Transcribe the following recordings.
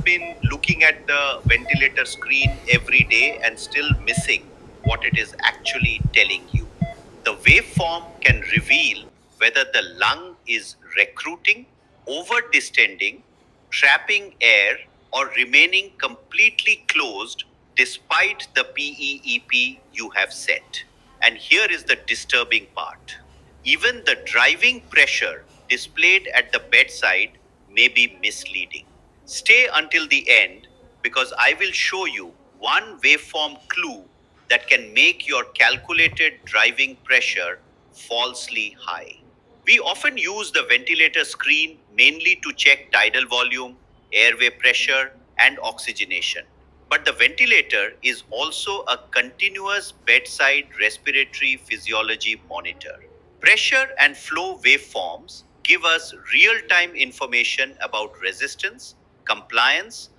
been looking at the ventilator screen every day and still missing what it is actually telling you. The waveform can reveal whether the lung is recruiting, over distending, trapping air, or remaining completely closed despite the PEEP you have set. And here is the disturbing part. Even the driving pressure displayed at the bedside may be misleading. Stay until the end because I will show you one waveform clue that can make your calculated driving pressure falsely high. We often use the ventilator screen mainly to check tidal volume, airway pressure, and oxygenation. But the ventilator is also a continuous bedside respiratory physiology monitor. Pressure and flow waveforms give us real time information about resistance, compliance,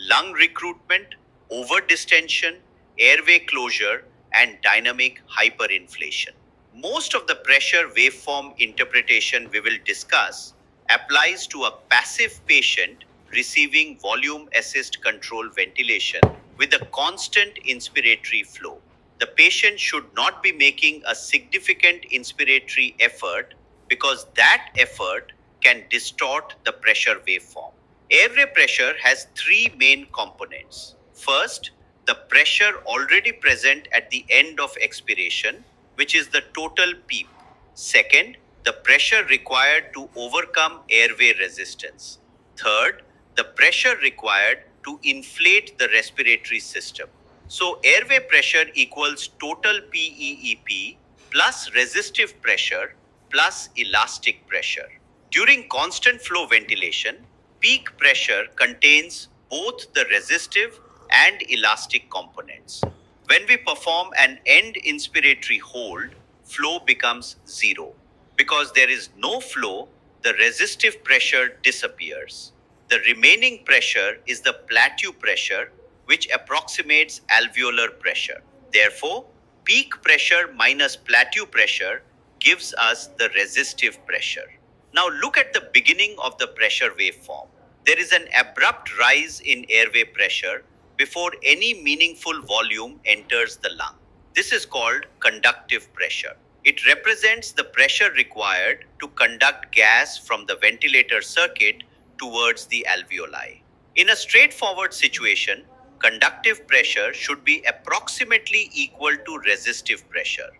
lung recruitment, overdistension, airway closure, and dynamic hyperinflation. Most of the pressure waveform interpretation we will discuss applies to a passive patient receiving volume assist control ventilation with a constant inspiratory flow. The patient should not be making a significant inspiratory effort because that effort can distort the pressure waveform. Airway pressure has three main components. First, the pressure already present at the end of expiration, which is the total PEEP. Second, the pressure required to overcome airway resistance. Third, the pressure required to inflate the respiratory system. So, airway pressure equals total PEEP plus resistive pressure plus elastic pressure. During constant flow ventilation, peak pressure contains both the resistive and elastic components. When we perform an end inspiratory hold, flow becomes zero. Because there is no flow, the resistive pressure disappears. The remaining pressure is the plateau pressure, which approximates alveolar pressure. Therefore, peak pressure minus plateau pressure gives us the resistive pressure. Now look at the beginning of the pressure waveform. There is an abrupt rise in airway pressure before any meaningful volume enters the lung. This is called conductive pressure. It represents the pressure required to conduct gas from the ventilator circuit towards the alveoli. In a straightforward situation, conductive pressure should be approximately equal to resistive pressure.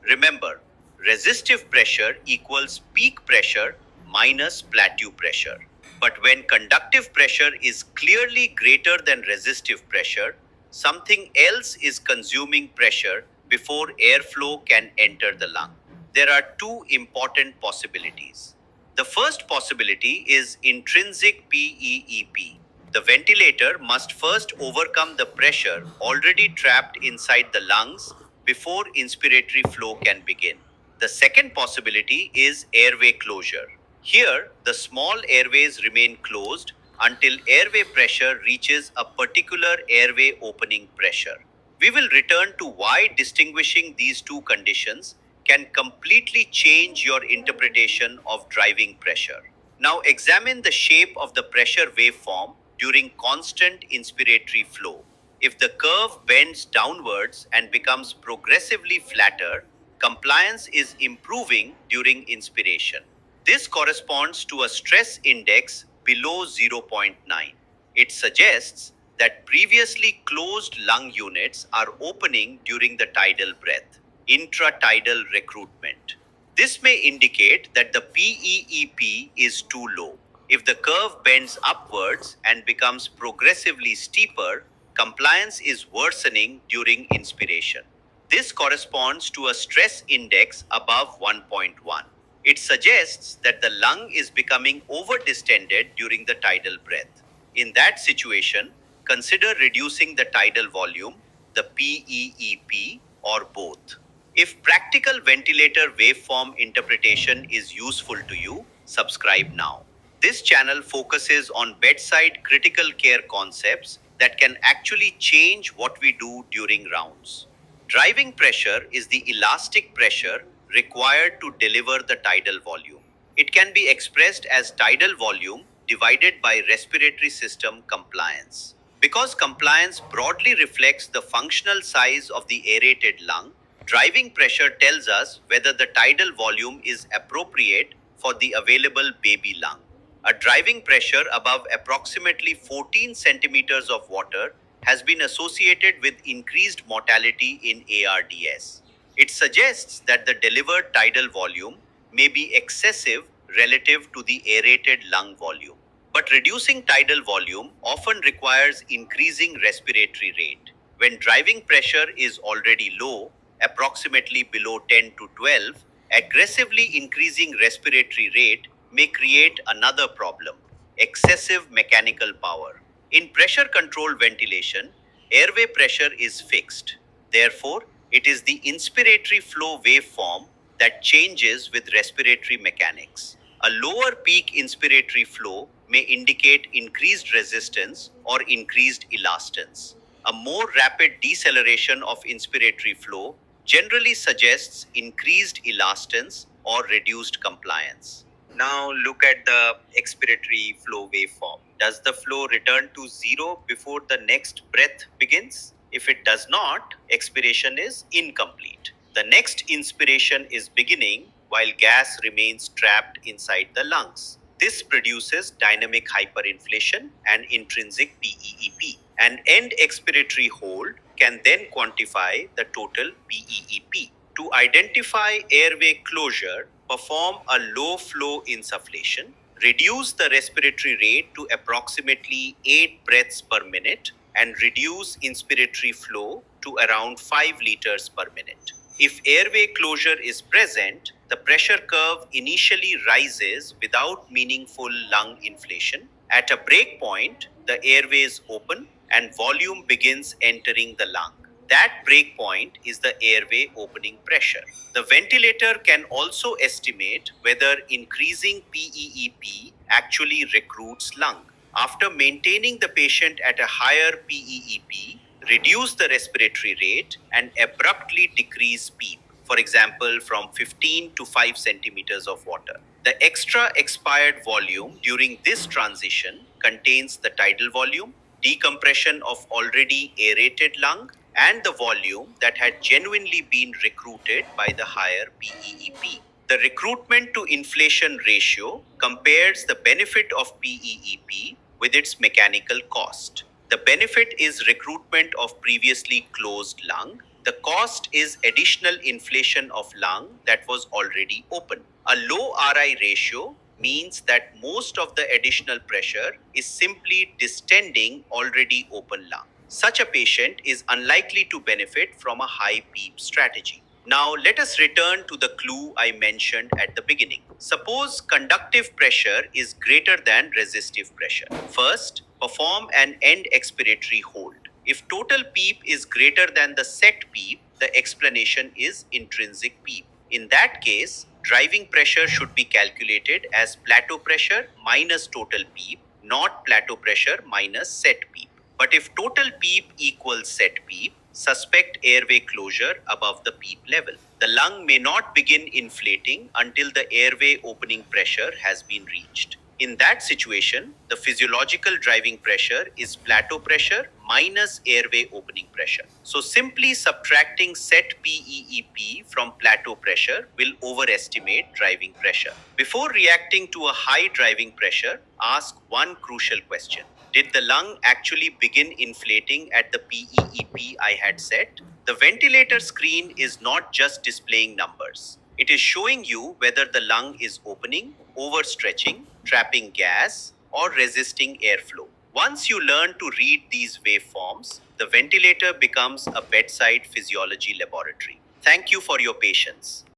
Remember, resistive pressure equals peak pressure minus plateau pressure. But when conductive pressure is clearly greater than resistive pressure, something else is consuming pressure before airflow can enter the lung. There are two important possibilities. The first possibility is intrinsic PEEP. The ventilator must first overcome the pressure already trapped inside the lungs before inspiratory flow can begin. The second possibility is airway closure. Here, the small airways remain closed until airway pressure reaches a particular airway opening pressure. We will return to why distinguishing these two conditions can completely change your interpretation of driving pressure. Now examine the shape of the pressure waveform during constant inspiratory flow. If the curve bends downwards and becomes progressively flatter, compliance is improving during inspiration. This corresponds to a stress index below zero point 0.9. It suggests that previously closed lung units are opening during the tidal breath, intratidal recruitment. This may indicate that the PEEP is too low. If the curve bends upwards and becomes progressively steeper, compliance is worsening during inspiration. This corresponds to a stress index above 1.1. It suggests that the lung is becoming overdistended during the tidal breath. In that situation, consider reducing the tidal volume, the PEEP, or both. If practical ventilator waveform interpretation is useful to you, subscribe now. This channel focuses on bedside critical care concepts that can actually change what we do during rounds. Driving pressure is the elastic pressure required to deliver the tidal volume. It can be expressed as tidal volume divided by respiratory system compliance. Because compliance broadly reflects the functional size of the aerated lung, driving pressure tells us whether the tidal volume is appropriate for the available baby lung. A driving pressure above approximately 14 centimeters of water has been associated with increased mortality in ARDS. It suggests that the delivered tidal volume may be excessive relative to the aerated lung volume. But reducing tidal volume often requires increasing respiratory rate. When driving pressure is already low, approximately below 10 to 12, aggressively increasing respiratory rate may create another problem: excessive mechanical power. In pressure controlled ventilation, airway pressure is fixed. Therefore, it is the inspiratory flow waveform that changes with respiratory mechanics. A lower peak inspiratory flow may indicate increased resistance or increased elastance. A more rapid deceleration of inspiratory flow generally suggests increased elastance or reduced compliance. Now look at the expiratory flow waveform. Does the flow return to zero before the next breath begins? If it does not, expiration is incomplete. The next inspiration is beginning while gas remains trapped inside the lungs. This produces dynamic hyperinflation and intrinsic PEEP. An end expiratory hold can then quantify the total PEEP. To identify airway closure, perform a low flow insufflation, reduce the respiratory rate to approximately 8 breaths per minute, and reduce inspiratory flow to around 5 liters per minute. If airway closure is present, the pressure curve initially rises without meaningful lung inflation. At a break point, the airways open and volume begins entering the lung. That break point is the airway opening pressure. The ventilator can also estimate whether increasing PEEP actually recruits lung. After maintaining the patient at a higher PEEP, reduce the respiratory rate and abruptly decrease PEEP, for example, from 15 to 5 centimeters of water. The extra expired volume during this transition contains the tidal volume, decompression of already aerated lung, and the volume that had genuinely been recruited by the higher PEEP. The recruitment to inflation ratio compares the benefit of PEEP with its mechanical cost. The benefit is recruitment of previously closed lung. The cost is additional inflation of lung that was already open. A low RI ratio means that most of the additional pressure is simply distending already open lung. Such a patient is unlikely to benefit from a high PEEP strategy. Now, let us return to the clue I mentioned at the beginning. Suppose conductive pressure is greater than resistive pressure. First, perform an end expiratory hold. If total PEEP is greater than the set PEEP, the explanation is intrinsic PEEP. In that case, driving pressure should be calculated as plateau pressure minus total PEEP, not plateau pressure minus set PEEP. But if total PEEP equals set PEEP, suspect airway closure above the PEEP level. The lung may not begin inflating until the airway opening pressure has been reached. In that situation, the physiological driving pressure is plateau pressure minus airway opening pressure. So simply subtracting set PEEP from plateau pressure will overestimate driving pressure. Before reacting to a high driving pressure, ask one crucial question. Did the lung actually begin inflating at the PEEP I had set? The ventilator screen is not just displaying numbers. It is showing you whether the lung is opening, overstretching, trapping gas, or resisting airflow. Once you learn to read these waveforms, the ventilator becomes a bedside physiology laboratory. Thank you for your patience.